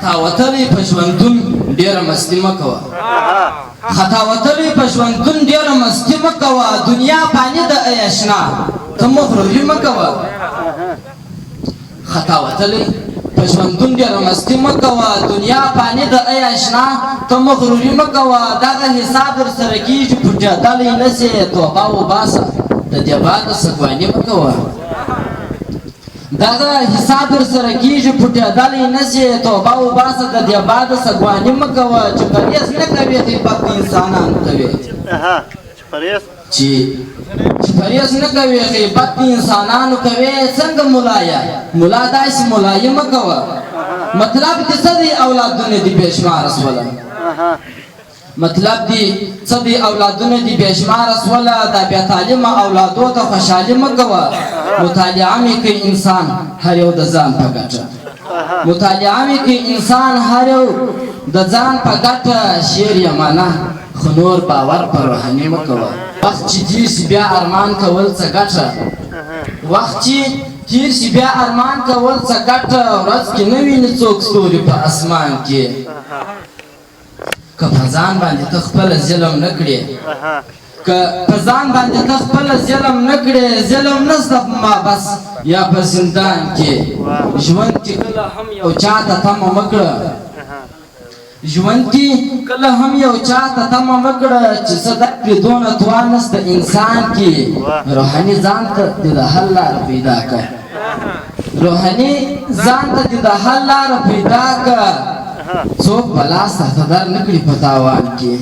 خطا وتلی په ژوندون ډېره مستي مه کوه خطا وتلی په ژوندون ډېره مستي مه کوه دنیا فاني ده ای اشنا ته مغروري مه کوه خطا وتلی په ژوندون ډېره مستي مه کوه دنیا فاني ده ای اشنا ته مغروري مه کوه دغه حساب درسره کېږي پټېدلی نه سې توبه وباسه د دې باده سګواني مه کوه دغه حساب درسره کېږي پټېدلی نه سې توبه وباسه د دې باده سګواني مه کوه چې پرهېز نه کوې غیبت د انسانانو کوې چې پرهېز نه کوې غیبت د انسانانو کوې څنګه ملایه ملا داسې ملایي مه کوه مطلب دې څه دی اولادونه دې بې شماره سوله مطلب دی څه دی اولادونه دې بې شماره سوله دا بې تعلیمه اولادو ته خوشحالي مه کوه مطالعه مې کوي انسان هر یو د ځان په ګټه مطالعه مې کوي انسان هر یو د ځان په ګټه شعر یې معنا خو نور باور په روحاني مه کوه وخت چې تېر شي بیا ارمان کول څه ګټه وخت چې تېر شي بیا ارمان کول څه ګټه ورځ کې نه ویني څوک ستوري په اسمان کې که په ځان باندې ته خپله ظلم نه کړې که په ځان باندې ته خپله ظلم نه کړې ظلم نشته په محبس یا په زندان کې ژوند کې کله هم یو چا ته تمه مه کړه ژوند کې کله هم یو چا ته تمه مه کړه چې څه درکړي دونه توان نشته انسان کې روحاني ځان ته دې د حل لاره پیدا کړه روحاني ځان ته دې د حل لاره پیدا کړه څوک به لاس تحته در نه کړي په تاوان کې